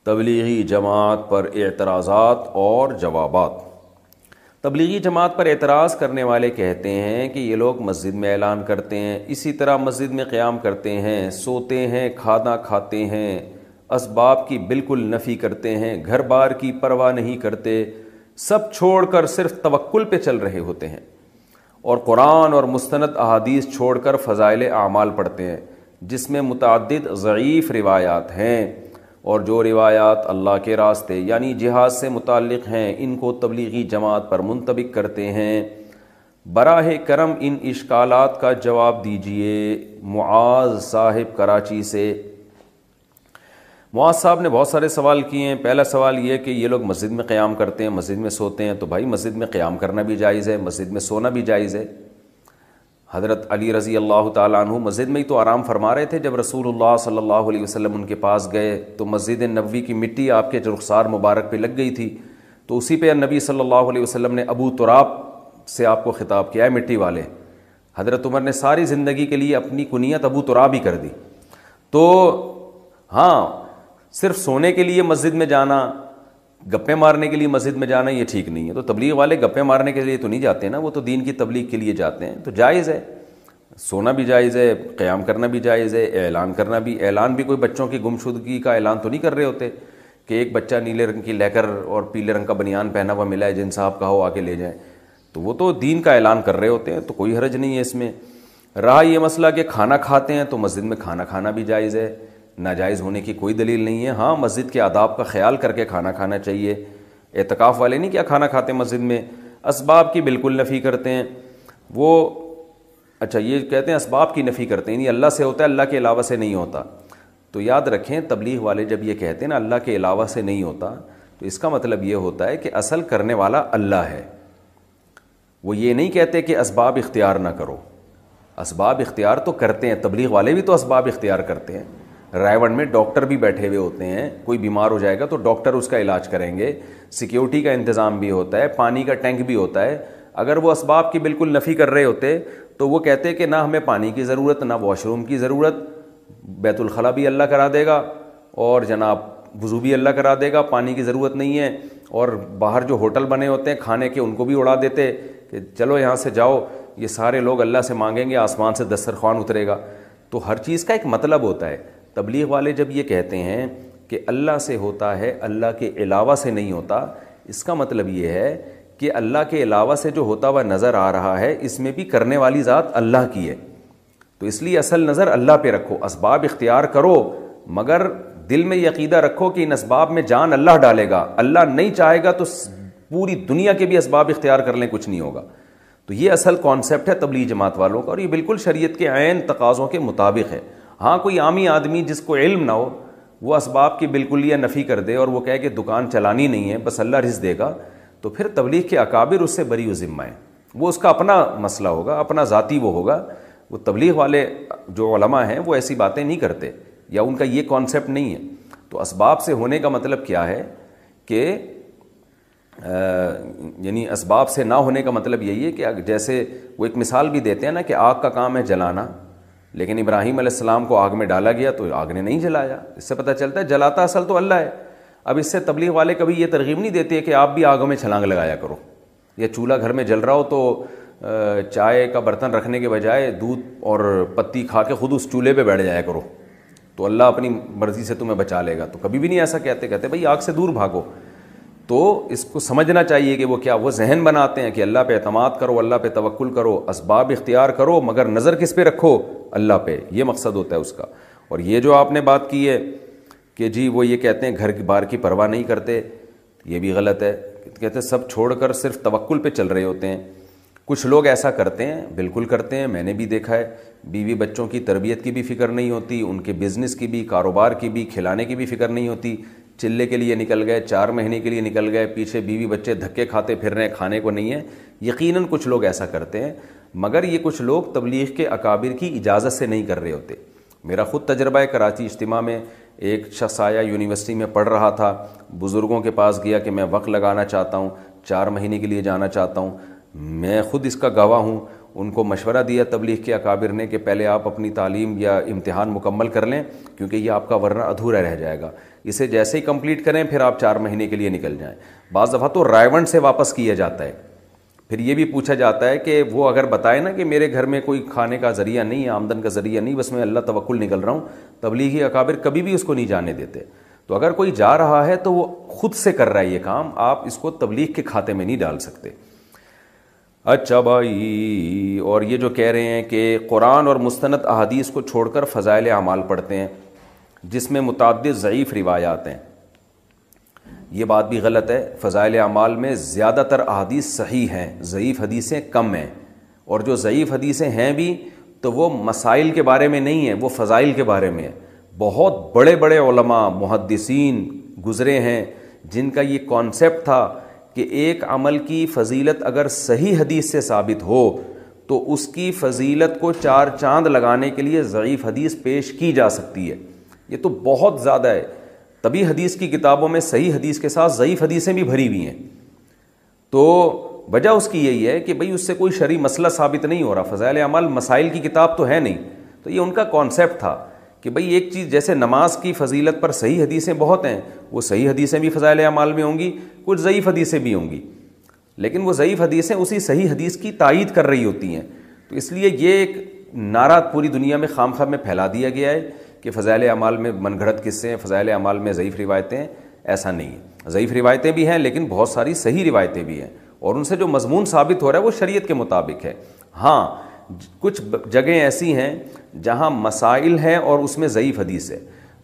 تبلیغی جماعت پر اعتراضات اور جوابات۔ تبلیغی جماعت پر اعتراض کرنے والے کہتے ہیں کہ یہ لوگ مسجد میں اعلان کرتے ہیں، اسی طرح مسجد میں قیام کرتے ہیں، سوتے ہیں، کھانا کھاتے ہیں، اسباب کی بالکل نفی کرتے ہیں، گھر بار کی پرواہ نہیں کرتے، سب چھوڑ کر صرف توکل پہ چل رہے ہوتے ہیں، اور قرآن اور مستند احادیث چھوڑ کر فضائل اعمال پڑھتے ہیں جس میں متعدد ضعیف روایات ہیں، اور جو روایات اللہ کے راستے یعنی جہاد سے متعلق ہیں ان کو تبلیغی جماعت پر منطبق کرتے ہیں۔ براہ کرم ان اشکالات کا جواب دیجئے۔ معاذ صاحب کراچی سے۔ معاذ صاحب نے بہت سارے سوال کیے ہیں۔ پہلا سوال یہ کہ یہ لوگ مسجد میں قیام کرتے ہیں، مسجد میں سوتے ہیں، تو بھائی مسجد میں قیام کرنا بھی جائز ہے، مسجد میں سونا بھی جائز ہے۔ حضرت علی رضی اللہ تعالیٰ عنہ مسجد میں ہی تو آرام فرما رہے تھے جب رسول اللہ صلی اللہ علیہ وسلم ان کے پاس گئے تو مسجد نبوی کی مٹی آپ کے رخسار مبارک پہ لگ گئی تھی، تو اسی پہ نبی صلی اللہ علیہ وسلم نے ابو تراب سے آپ کو خطاب کیا ہے، مٹی والے۔ حضرت عمر نے ساری زندگی کے لیے اپنی کنیت ابو تراب ہی کر دی۔ تو ہاں، صرف سونے کے لیے مسجد میں جانا، گپے مارنے کے لیے مسجد میں جانا یہ ٹھیک نہیں ہے۔ تو تبلیغ والے گپے مارنے کے لیے تو نہیں جاتے نا، وہ تو دین کی تبلیغ کے لیے جاتے ہیں، تو جائز ہے، سونا بھی جائز ہے، قیام کرنا بھی جائز ہے، اعلان کرنا بھی۔ اعلان بھی کوئی بچوں کی گمشدگی کا اعلان تو نہیں کر رہے ہوتے کہ ایک بچہ نیلے رنگ کی لیکر اور پیلے رنگ کا بنیان پہنا ہوا ملا ہے، جن صاحب کا ہو آ کے لے جائیں، تو وہ تو دین کا اعلان کر رہے ہوتے ہیں، تو کوئی حرج نہیں ہے اس میں۔ رہا یہ مسئلہ کہ کھانا کھاتے ہیں تو مسجد میں کھانا کھانا بھی جائز ہے، ناجائز ہونے کی کوئی دلیل نہیں ہے۔ ہاں، مسجد کے آداب کا خیال کر کے کھانا کھانا چاہیے۔ اعتکاف والے نہیں کیا کھانا کھاتے مسجد میں، اسباب کی بالکل نفی کرتے ہیں وہ۔ اچھا، یہ کہتے ہیں اسباب کی نفی کرتے ہیں، یعنی اللہ سے ہوتا ہے، اللہ کے علاوہ سے نہیں ہوتا۔ تو یاد رکھیں، تبلیغ والے جب یہ کہتے ہیں نا اللہ کے علاوہ سے نہیں ہوتا، تو اس کا مطلب یہ ہوتا ہے کہ اصل کرنے والا اللہ ہے۔ وہ یہ نہیں کہتے کہ اسباب اختیار نہ کرو، اسباب اختیار تو کرتے ہیں، تبلیغ والے بھی تو اسباب اختیار کرتے ہیں۔ رائے میں ڈاکٹر بھی بیٹھے ہوئے ہوتے ہیں، کوئی بیمار ہو جائے گا تو ڈاکٹر اس کا علاج کریں گے، سیکیورٹی کا انتظام بھی ہوتا ہے، پانی کا ٹینک بھی ہوتا ہے۔ اگر وہ اسباب کی بالکل نفی کر رہے ہوتے تو وہ کہتے کہ نہ ہمیں پانی کی ضرورت، نہ واش روم کی ضرورت، بیت الخلاء بھی اللہ کرا دے گا، اور جناب وضو بھی اللہ کرا دے گا، پانی کی ضرورت نہیں ہے، اور باہر جو ہوٹل بنے ہوتے ہیں کھانے کے ان کو بھی اڑا دیتے کہ چلو یہاں سے جاؤ، یہ سارے لوگ اللہ سے مانگیں گے، آسمان سے دسترخوان اترے گا۔ تو ہر چیز کا ایک مطلب ہوتا ہے۔ تبلیغ والے جب یہ کہتے ہیں کہ اللہ سے ہوتا ہے، اللہ کے علاوہ سے نہیں ہوتا، اس کا مطلب یہ ہے کہ اللہ کے علاوہ سے جو ہوتا ہوا نظر آ رہا ہے اس میں بھی کرنے والی ذات اللہ کی ہے، تو اس لیے اصل نظر اللہ پہ رکھو، اسباب اختیار کرو، مگر دل میں یہ عقیدہ رکھو کہ ان اسباب میں جان اللہ ڈالے گا، اللہ نہیں چاہے گا تو پوری دنیا کے بھی اسباب اختیار کر لیں کچھ نہیں ہوگا۔ تو یہ اصل کانسیپٹ ہے تبلیغ جماعت والوں کا، اور یہ بالکل شریعت کے عین تقاضوں کے مطابق ہے۔ ہاں، کوئی عامی آدمی جس کو علم نہ ہو وہ اسباب کی بالکل یہ نفی کر دے اور وہ کہے کہ دکان چلانی نہیں ہے، بس اللہ رزق دے گا، تو پھر تبلیغ کے اکابر اس سے بری و ذمہ ہیں، وہ اس کا اپنا مسئلہ ہوگا، اپنا ذاتی وہ ہوگا۔ وہ تبلیغ والے جو علماء ہیں وہ ایسی باتیں نہیں کرتے، یا ان کا یہ کانسیپٹ نہیں ہے۔ تو اسباب سے ہونے کا مطلب کیا ہے کہ یعنی اسباب سے نہ ہونے کا مطلب یہی ہے کہ جیسے وہ ایک مثال بھی دیتے ہیں نا کہ آگ کا کام ہے جلانا، لیکن ابراہیم علیہ السلام کو آگ میں ڈالا گیا تو آگ نے نہیں جلایا، اس سے پتہ چلتا ہے جلاتا اصل تو اللہ ہے۔ اب اس سے تبلیغ والے کبھی یہ ترغیب نہیں دیتے کہ آپ بھی آگوں میں چھلانگ لگایا کرو، یا چولہا گھر میں جل رہا ہو تو چائے کا برتن رکھنے کے بجائے دودھ اور پتی کھا کے خود اس چولہے پہ بیٹھ جایا کرو تو اللہ اپنی مرضی سے تمہیں بچا لے گا، تو کبھی بھی نہیں ایسا کہتے بھائی آگ سے دور بھاگو۔ تو اس کو سمجھنا چاہیے کہ وہ کیا وہ ذہن بناتے ہیں کہ اللہ پہ اعتماد کرو، اللہ پہ توکل کرو، اسباب اختیار کرو، مگر نظر کس پہ رکھو؟ اللہ پہ، یہ مقصد ہوتا ہے اس کا۔ اور یہ جو آپ نے بات کی ہے کہ جی وہ یہ کہتے ہیں گھر کی بار کی پرواہ نہیں کرتے، یہ بھی غلط ہے، کہتے ہیں سب چھوڑ کر صرف توکل پہ چل رہے ہوتے ہیں۔ کچھ لوگ ایسا کرتے ہیں، بالکل کرتے ہیں، میں نے بھی دیکھا ہے، بیوی بچوں کی تربیت کی بھی فکر نہیں ہوتی، ان کے بزنس کی بھی، کاروبار کی بھی، کھلانے کی بھی فکر نہیں ہوتی، چلے کے لیے نکل گئے، 4 مہینے کے لیے نکل گئے، پیچھے بیوی بچے دھکے کھاتے پھر رہے ہیں، کھانے کو نہیں ہے۔ یقیناً کچھ لوگ ایسا کرتے ہیں، مگر یہ کچھ لوگ تبلیغ کے اکابر کی اجازت سے نہیں کر رہے ہوتے۔ میرا خود تجربہ ہے، کراچی اجتماع میں ایک شخص آیا، یونیورسٹی میں پڑھ رہا تھا، بزرگوں کے پاس گیا کہ میں وقت لگانا چاہتا ہوں، 4 مہینے کے لیے جانا چاہتا ہوں، میں خود اس کا گواہ ہوں۔ ان کو مشورہ دیا تبلیغ کے اکابر نے کہ پہلے آپ اپنی تعلیم یا امتحان مکمل کر لیں، کیونکہ یہ آپ کا ورنہ ادھورا رہ جائے گا، اسے جیسے ہی کمپلیٹ کریں پھر آپ 4 مہینے کے لیے نکل جائیں۔ بعض دفعہ تو رائیونٹ سے واپس کیا جاتا ہے، پھر یہ بھی پوچھا جاتا ہے کہ وہ اگر بتائے نا کہ میرے گھر میں کوئی کھانے کا ذریعہ نہیں ہے، آمدن کا ذریعہ نہیں، بس میں اللہ توکل نکل رہا ہوں، تبلیغی اکابر کبھی بھی اس کو نہیں جانے دیتے۔ تو اگر کوئی جا رہا ہے تو وہ خود سے کر رہا ہے یہ کام، آپ اس کو تبلیغ کے کھاتے میں نہیں ڈال سکتے۔ اچھا بھائی، اور یہ جو کہہ رہے ہیں کہ قرآن اور مستند احادیث کو چھوڑ کر فضائل اعمال پڑھتے ہیں جس میں متعدد ضعیف روایات ہیں، یہ بات بھی غلط ہے۔ فضائل اعمال میں زیادہ تر احادیث صحیح ہیں، ضعیف حدیثیں کم ہیں، اور جو ضعیف حدیثیں ہیں بھی تو وہ مسائل کے بارے میں نہیں ہیں، وہ فضائل کے بارے میں ہیں۔ بہت بڑے بڑے علماء محدثین گزرے ہیں جن کا یہ کانسیپٹ تھا کہ ایک عمل کی فضیلت اگر صحیح حدیث سے ثابت ہو تو اس کی فضیلت کو 4 چاند لگانے کے لیے ضعیف حدیث پیش کی جا سکتی ہے۔ یہ تو بہت زیادہ ہے، تبھی حدیث کی کتابوں میں صحیح حدیث کے ساتھ ضعیف حدیثیں بھی بھری ہوئی ہیں۔ تو وجہ اس کی یہی ہے کہ بھئی اس سے کوئی شرعی مسئلہ ثابت نہیں ہو رہا، فضائل اعمال مسائل کی کتاب تو ہے نہیں۔ تو یہ ان کا کانسیپٹ تھا کہ بھئی ایک چیز جیسے نماز کی فضیلت پر صحیح حدیثیں بہت ہیں، وہ صحیح حدیثیں بھی فضائل اعمال میں ہوں گی، کچھ ضعیف حدیثیں بھی ہوں گی، لیکن وہ ضعیف حدیثیں اسی صحیح حدیث کی تائید کر رہی ہوتی ہیں۔ تو اس لیے یہ ایک نعرہ پوری دنیا میں خام خواہ میں پھیلا دیا گیا ہے کہ فضائل اعمال میں من گھڑت قصے ہیں، فضائل اعمال میں ضعیف روایتیں ہیں۔ ایسا نہیں ہے، ضعیف روایتیں بھی ہیں لیکن بہت ساری صحیح روایتیں بھی ہیں، اور ان سے جو مضمون ثابت ہو رہا ہے وہ شریعت کے مطابق ہے۔ ہاں کچھ جگہیں ایسی ہیں جہاں مسائل ہیں اور اس میں ضعیف حدیث ہے،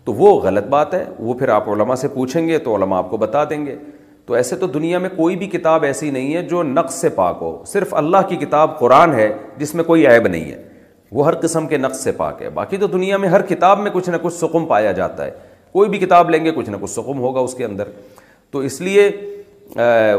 تو وہ غلط بات ہے، وہ پھر آپ علماء سے پوچھیں گے تو علماء آپ کو بتا دیں گے۔ تو ایسے تو دنیا میں کوئی بھی کتاب ایسی نہیں ہے جو نقص سے پاک ہو، صرف اللہ کی کتاب قرآن ہے جس میں کوئی عیب نہیں ہے، وہ ہر قسم کے نقص سے پاک ہے۔ باقی تو دنیا میں ہر کتاب میں کچھ نہ کچھ سقم پایا جاتا ہے، کوئی بھی کتاب لیں گے کچھ نہ کچھ سقم ہوگا اس کے اندر، تو اس لیے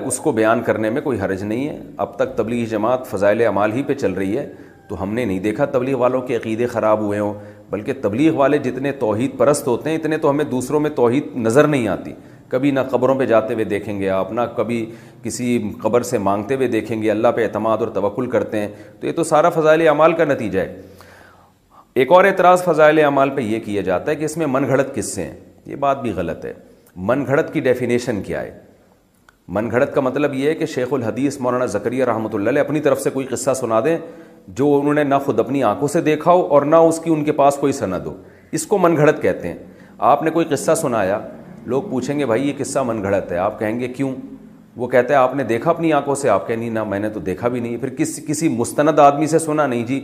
اس کو بیان کرنے میں کوئی حرج نہیں ہے۔ اب تک تبلیغی جماعت فضائل اعمال ہی پہ چل رہی ہے، تو ہم نے نہیں دیکھا تبلیغ والوں کے عقیدے خراب ہوئے ہوں، بلکہ تبلیغ والے جتنے توحید پرست ہوتے ہیں اتنے تو ہمیں دوسروں میں توحید نظر نہیں آتی۔ کبھی نہ قبروں پہ جاتے ہوئے دیکھیں گے آپ، نہ کبھی کسی قبر سے مانگتے ہوئے دیکھیں گے، اللہ پہ اعتماد اور توکل کرتے ہیں، تو یہ تو سارا فضائل اعمال کا نتیجہ ہے۔ ایک اور اعتراض فضائل اعمال پہ یہ کیا جاتا ہے کہ اس میں من گھڑت قصے ہیں، یہ بات بھی غلط ہے۔ من گھڑت کی ڈیفینیشن کیا ہے؟ من گھڑت کا مطلب یہ ہے کہ شیخ الحدیث مولانا زکریا رحمۃ اللہ علیہ اپنی طرف سے کوئی قصہ سنا دیں جو انہوں نے نہ خود اپنی آنکھوں سے دیکھا ہو اور نہ اس کی ان کے پاس کوئی سند ہو، اس کو من گھڑت کہتے ہیں۔ آپ نے کوئی قصہ سنایا، لوگ پوچھیں گے بھائی یہ قصہ من گھڑت ہے، آپ کہیں گے کیوں؟ وہ کہتا ہے آپ نے دیکھا اپنی آنکھوں سے؟ آپ کہیں نہیں نہ میں نے تو دیکھا بھی نہیں۔ پھر کسی مستند آدمی سے سنا؟ نہیں جی،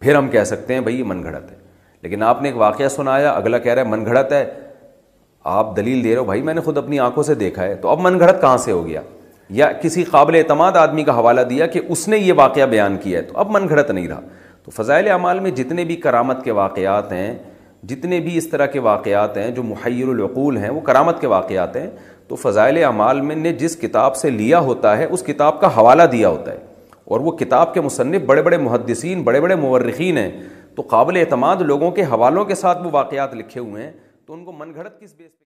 پھر ہم کہہ سکتے ہیں بھائی یہ من گھڑت ہے۔ لیکن آپ نے ایک واقعہ سنایا، اگلا کہہ رہا ہے من گھڑت ہے، آپ دلیل دے رہے ہو بھائی میں نے خود اپنی آنکھوں سے دیکھا ہے، تو اب من گھڑت کہاں سے ہو گیا؟ یا کسی قابل اعتماد آدمی کا حوالہ دیا کہ اس نے یہ واقعہ بیان کیا ہے، تو اب من گھڑت نہیں رہا۔ تو فضائل اعمال میں جتنے بھی کرامت کے واقعات ہیں، جتنے بھی اس طرح کے واقعات ہیں جو محیر العقول ہیں، وہ کرامت کے واقعات ہیں، تو فضائل اعمال میں نے جس کتاب سے لیا ہوتا ہے اس کتاب کا حوالہ دیا ہوتا ہے، اور وہ کتاب کے مصنف بڑے بڑے محدثین، بڑے بڑے مورخین ہیں، تو قابل اعتماد لوگوں کے حوالوں کے ساتھ وہ واقعات لکھے ہوئے ہیں، تو ان کو من گھڑت کس بیس پہ